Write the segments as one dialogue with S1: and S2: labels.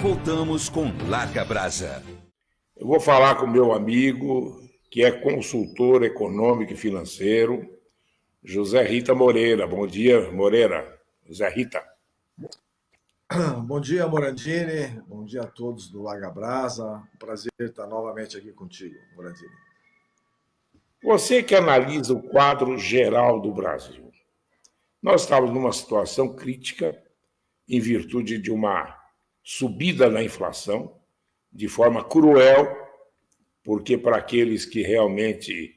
S1: voltamos com Larga Brasa.
S2: Eu vou falar com meu amigo, que é consultor econômico e financeiro, José Rita Moreira. Bom dia, Moreira. José Rita.
S3: Bom dia, Morandini. Bom dia a todos do Larga Brasa. Um prazer estar novamente aqui contigo, Morandini.
S2: Você que analisa o quadro geral do Brasil. Nós estamos numa situação crítica em virtude de uma subida na inflação, de forma cruel, porque para aqueles que realmente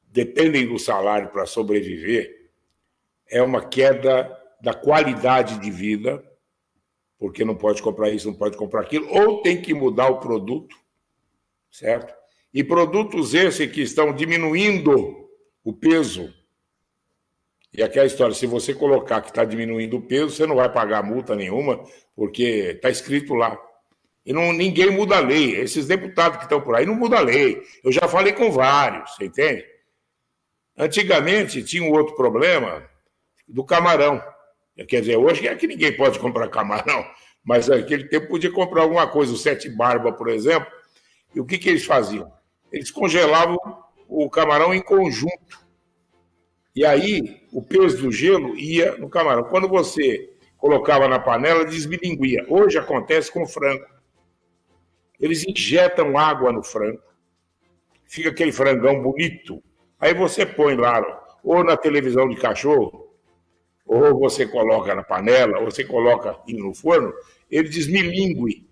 S2: dependem do salário para sobreviver, é uma queda da qualidade de vida, porque não pode comprar isso, não pode comprar aquilo, ou tem que mudar o produto, certo? E produtos esses que estão diminuindo o peso. E aquela história, se você colocar que está diminuindo o peso, você não vai pagar multa nenhuma, porque está escrito lá. E ninguém muda a lei. Esses deputados que estão por aí não mudam a lei. Eu já falei com vários, você entende? Antigamente tinha um outro problema do camarão. Quer dizer, hoje é que ninguém pode comprar camarão, mas naquele tempo podia comprar alguma coisa, o Sete Barba, por exemplo. E o que eles faziam? Eles congelavam o camarão em conjunto. E aí, o peso do gelo ia no camarão. Quando você colocava na panela, desmilinguia. Hoje acontece com o frango. Eles injetam água no frango. Fica aquele frangão bonito. Aí você põe lá, ou na televisão de cachorro, ou você coloca na panela, ou você coloca no forno, ele desmilingue.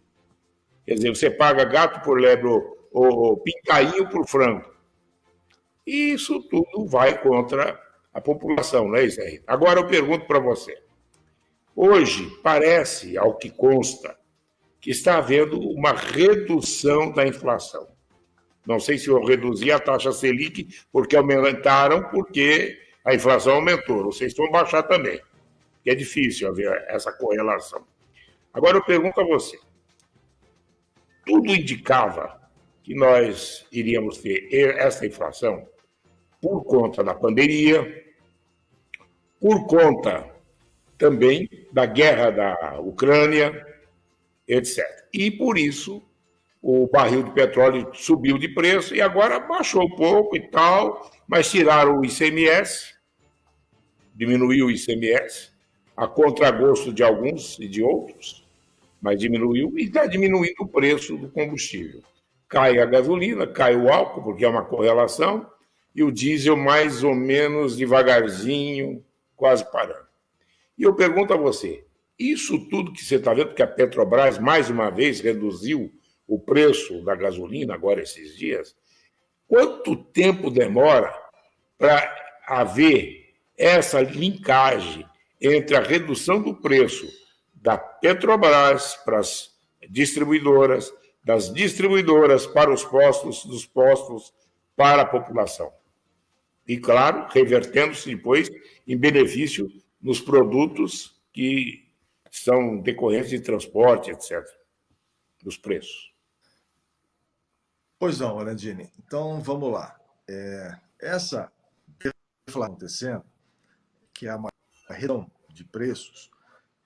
S2: Quer dizer, você paga gato por lebre ou pintainho por frango. E isso tudo vai contra a população, não é isso aí? Agora eu pergunto para você. Hoje, parece, ao que consta, que está havendo uma redução da inflação. Não sei se eu reduzi a taxa Selic porque aumentaram, porque a inflação aumentou. Não sei se vão baixar também, que é difícil haver essa correlação. Agora eu pergunto a você. Tudo indicava que nós iríamos ter essa inflação por conta da pandemia, por conta também da guerra da Ucrânia, etc. E por isso o barril de petróleo subiu de preço e agora baixou um pouco e tal, mas tiraram o ICMS, diminuiu o ICMS, a contragosto de alguns e de outros, mas diminuiu e está diminuindo o preço do combustível. Cai a gasolina, cai o álcool, porque é uma correlação, e o diesel mais ou menos devagarzinho, quase parando. E eu pergunto a você, isso tudo que você está vendo, que a Petrobras mais uma vez reduziu o preço da gasolina agora esses dias, quanto tempo demora para haver essa linkagem entre a redução do preço da Petrobras para as distribuidoras, das distribuidoras para os postos, dos postos para a população? E, claro, revertendo-se depois em benefício nos produtos que são decorrentes de transporte, etc., dos preços.
S3: Pois não, Morandini. Então, vamos lá. Essa que está acontecendo, que é uma redução de preços,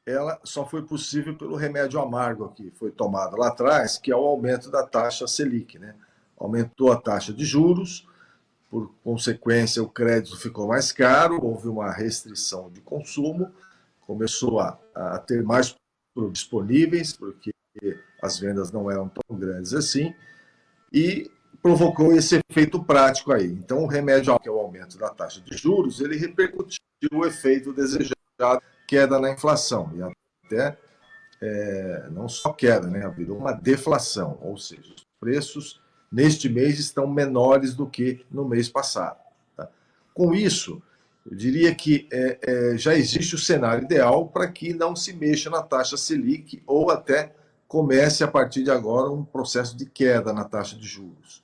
S3: ela só foi possível pelo remédio amargo que foi tomado lá atrás, que é o aumento da taxa Selic, né? Aumentou a taxa de juros, por consequência, o crédito ficou mais caro, houve uma restrição de consumo, começou a ter mais produtos disponíveis, porque as vendas não eram tão grandes assim, e provocou esse efeito prático aí. Então, o remédio, que é o aumento da taxa de juros, ele repercutiu o efeito desejado, queda na inflação, e até não só queda, né? Virou uma deflação, ou seja, os preços neste mês estão menores do que no mês passado. Tá? Com isso, eu diria que já existe o cenário ideal para que não se mexa na taxa Selic ou até comece, a partir de agora, um processo de queda na taxa de juros.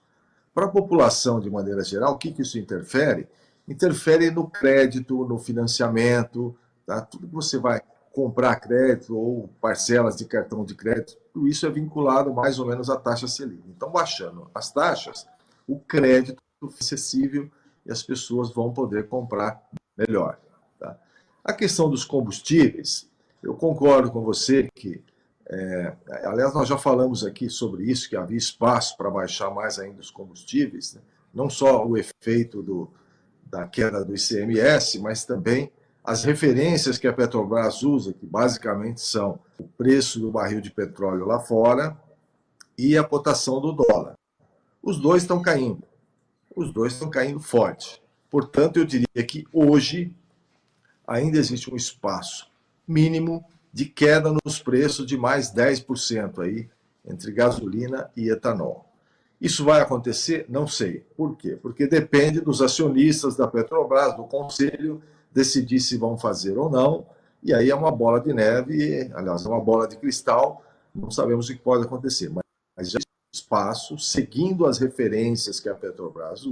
S3: Para a população, de maneira geral, o que isso interfere? Interfere no crédito, no financiamento, tá? Tudo que você vai comprar crédito ou parcelas de cartão de crédito, tudo isso é vinculado mais ou menos à taxa Selic. Então, baixando as taxas, o crédito é acessível e as pessoas vão poder comprar melhor. Tá? A questão dos combustíveis, eu concordo com você que Aliás, nós já falamos aqui sobre isso, que havia espaço para baixar mais ainda os combustíveis, né? Não só o efeito da queda do ICMS, mas também as referências que a Petrobras usa, que basicamente são o preço do barril de petróleo lá fora e a cotação do dólar. Os dois estão caindo. Os dois estão caindo forte. Portanto, eu diria que hoje ainda existe um espaço mínimo de queda nos preços de mais 10% aí, entre gasolina e etanol. Isso vai acontecer? Não sei. Por quê? Porque depende dos acionistas da Petrobras, do conselho, decidir se vão fazer ou não, e aí é uma bola de neve, aliás, é uma bola de cristal, não sabemos o que pode acontecer, mas já existe espaço, seguindo as referências que a Petrobras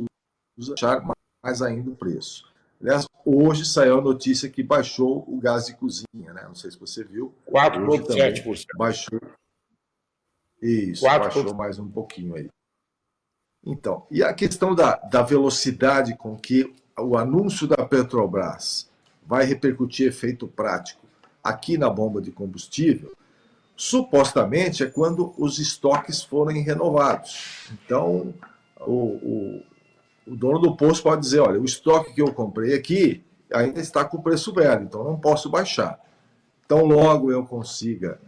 S3: usa, achar mais ainda o preço. Aliás, hoje saiu a notícia que baixou o gás de cozinha, né? Não sei se você viu.
S2: 4,7%.
S3: Baixou. Isso,
S2: 4%.
S3: baixou mais um pouquinho aí. Então, e a questão da velocidade com que o anúncio da Petrobras vai repercutir efeito prático aqui na bomba de combustível, supostamente é quando os estoques forem renovados. Então, o dono do posto pode dizer, olha, o estoque que eu comprei aqui ainda está com o preço velho, então não posso baixar. Então, logo eu consiga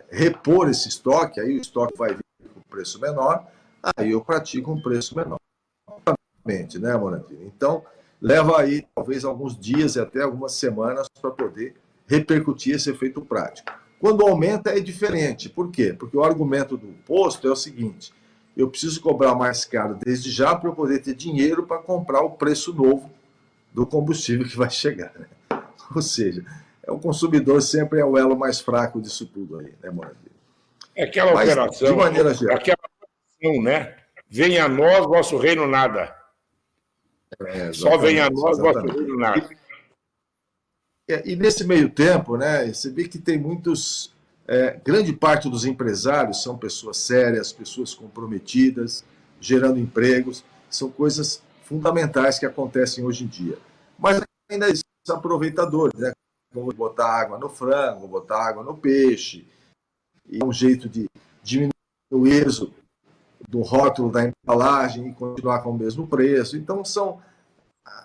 S3: repor esse estoque, aí o estoque vai vir com preço menor, aí eu pratico um preço menor. Né, Morandini? Então, leva aí talvez alguns dias e até algumas semanas para poder repercutir esse efeito prático. Quando aumenta é diferente. Por quê? Porque o argumento do posto é o seguinte, eu preciso cobrar mais caro desde já para eu poder ter dinheiro para comprar o preço novo do combustível que vai chegar. Né? Ou seja, o consumidor sempre é o elo mais fraco disso tudo aí, né, Morandini?
S2: É aquela operação,
S3: de maneira geral.
S2: Aquela operação, né? Venha a nós, vosso reino nada. Só venha a nós, vosso reino nada.
S3: E nesse meio tempo, né, você vê que tem muitos... grande parte dos empresários são pessoas sérias, pessoas comprometidas, gerando empregos. São coisas fundamentais que acontecem hoje em dia. Mas ainda existem aproveitadores, né? Como botar água no frango, botar água no peixe. E é um jeito de diminuir o êxodo do rótulo da embalagem e continuar com o mesmo preço. Então, são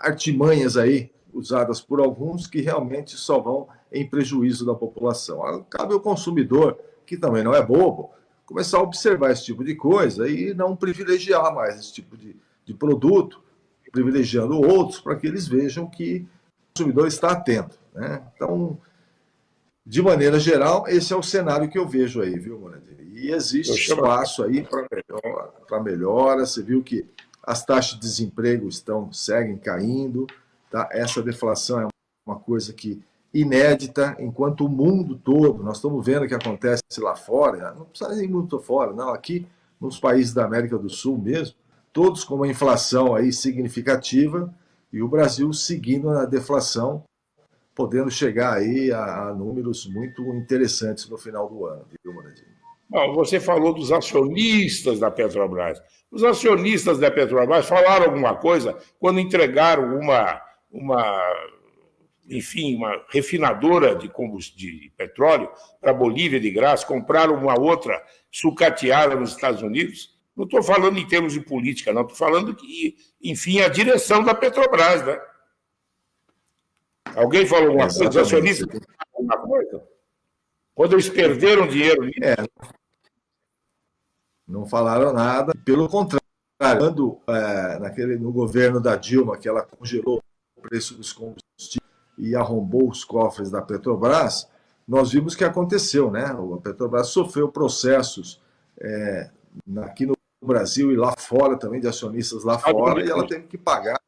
S3: artimanhas aí usadas por alguns que realmente só vão em prejuízo da população. Cabe ao consumidor, que também não é bobo, começar a observar esse tipo de coisa e não privilegiar mais esse tipo de produto, privilegiando outros para que eles vejam que o consumidor está atento. Né? Então, de maneira geral, esse é o cenário que eu vejo aí, viu, Morandini? E existe espaço aí para melhora. Você viu que as taxas de desemprego seguem caindo. Tá? Essa deflação é uma coisa que inédita, enquanto o mundo todo, nós estamos vendo o que acontece lá fora, não precisa nem muito fora, não, aqui nos países da América do Sul mesmo, todos com uma inflação aí significativa e o Brasil seguindo na deflação, podendo chegar aí a números muito interessantes no final do ano, viu, Morandini?
S2: Bom, você falou dos acionistas da Petrobras. Os acionistas da Petrobras falaram alguma coisa quando entregaram uma refinadora de petróleo para a Bolívia de graça, compraram uma outra sucateada nos Estados Unidos. Não estou falando em termos de política, não. Estou falando que, enfim, a direção da Petrobras, né? Alguém falou alguma coisa? Os acionistas falaram alguma coisa? Quando eles perderam dinheiro nisso?
S3: Não falaram nada. Pelo contrário, quando no governo da Dilma, que ela congelou o preço dos combustíveis e arrombou os cofres da Petrobras, nós vimos que aconteceu, né? A Petrobras sofreu processos aqui no Brasil e lá fora também, de acionistas lá fora, e ela teve que pagar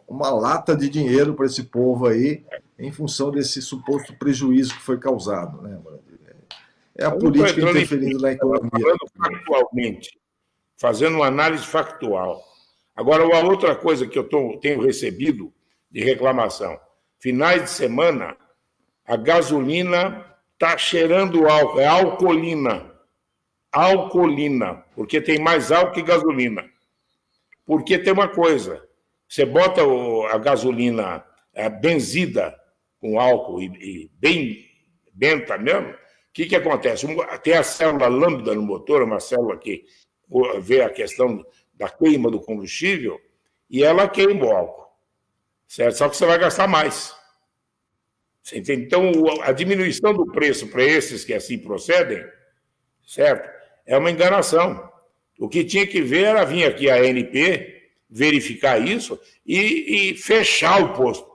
S3: uma lata de dinheiro para esse povo aí, em função desse suposto prejuízo que foi causado, né, Morandini? É a política interferindo na economia.
S2: Falando factualmente, fazendo uma análise factual. Agora, uma outra coisa que eu tenho recebido de reclamação. Finais de semana, a gasolina está cheirando álcool, é alcoolina. Alcoolina, porque tem mais álcool que gasolina. Porque tem uma coisa, você bota a gasolina benzida com álcool e bem benta mesmo, que acontece? Tem a célula lambda no motor, uma célula que vê a questão da queima do combustível, e ela queima o álcool, certo? Só que você vai gastar mais. Você entende? Então, a diminuição do preço para esses que assim procedem, certo? É uma enganação. O que tinha que ver era vir aqui a ANP, verificar isso e fechar o posto.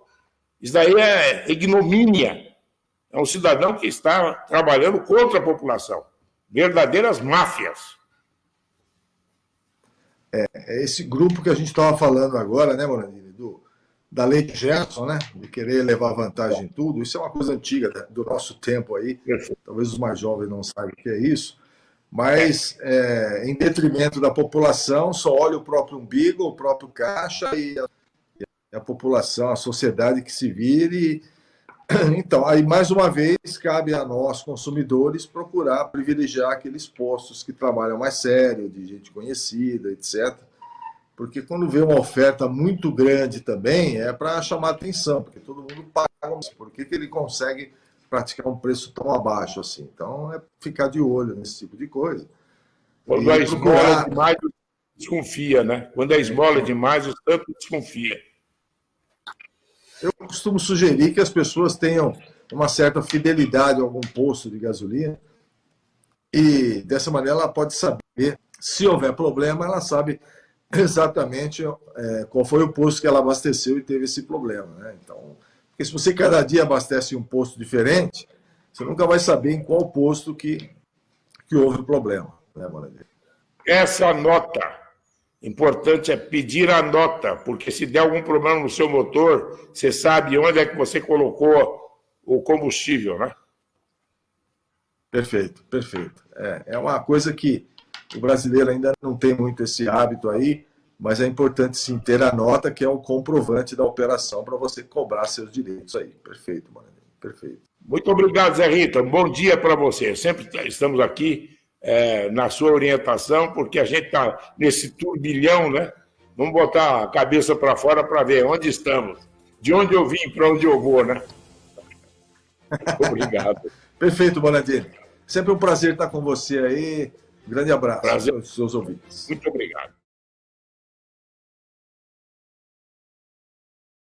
S2: Isso daí é ignomínia. É um cidadão que está trabalhando contra a população. Verdadeiras máfias.
S3: É esse grupo que a gente estava falando agora, né, Morandini, da lei de Gerson, né, de querer levar vantagem em tudo. Isso é uma coisa antiga do nosso tempo aí. Talvez os mais jovens não saibam o que é isso. Mas, em detrimento da população, só olha o próprio umbigo, o próprio caixa e a população, a sociedade que se vire. Então, aí, mais uma vez, cabe a nós, consumidores, procurar privilegiar aqueles postos que trabalham mais sério, de gente conhecida, etc. Porque quando vê uma oferta muito grande também, é para chamar atenção, porque todo mundo paga. Por que ele consegue praticar um preço tão abaixo assim? Então, é ficar de olho nesse tipo de coisa.
S2: Quando a esmola é demais, desconfia, né? Quando a esmola é demais, o santo desconfia.
S3: Eu costumo sugerir que as pessoas tenham uma certa fidelidade a algum posto de gasolina e, dessa maneira, ela pode saber, se houver problema, ela sabe exatamente qual foi o posto que ela abasteceu e teve esse problema, né? Então, porque se você cada dia abastece um posto diferente, você nunca vai saber em qual posto que houve o problema, né, Morandini?
S2: Essa nota, importante é pedir a nota, porque se der algum problema no seu motor, você sabe onde é que você colocou o combustível, né?
S3: Perfeito, perfeito. É uma coisa que o brasileiro ainda não tem muito esse hábito aí, mas é importante sim ter a nota, que é o comprovante da operação para você cobrar seus direitos aí. Perfeito, mano. Perfeito.
S2: Muito obrigado, Zé Rita. Um bom dia para você. Sempre estamos aqui na sua orientação, porque a gente está nesse turbilhão, né? Vamos botar a cabeça para fora para ver onde estamos, de onde eu vim para onde eu vou, né? Obrigado.
S3: Perfeito, Bonadini. Sempre um prazer estar com você aí. Grande abraço
S2: Prazer.
S3: aos seus ouvintes.
S2: Muito obrigado.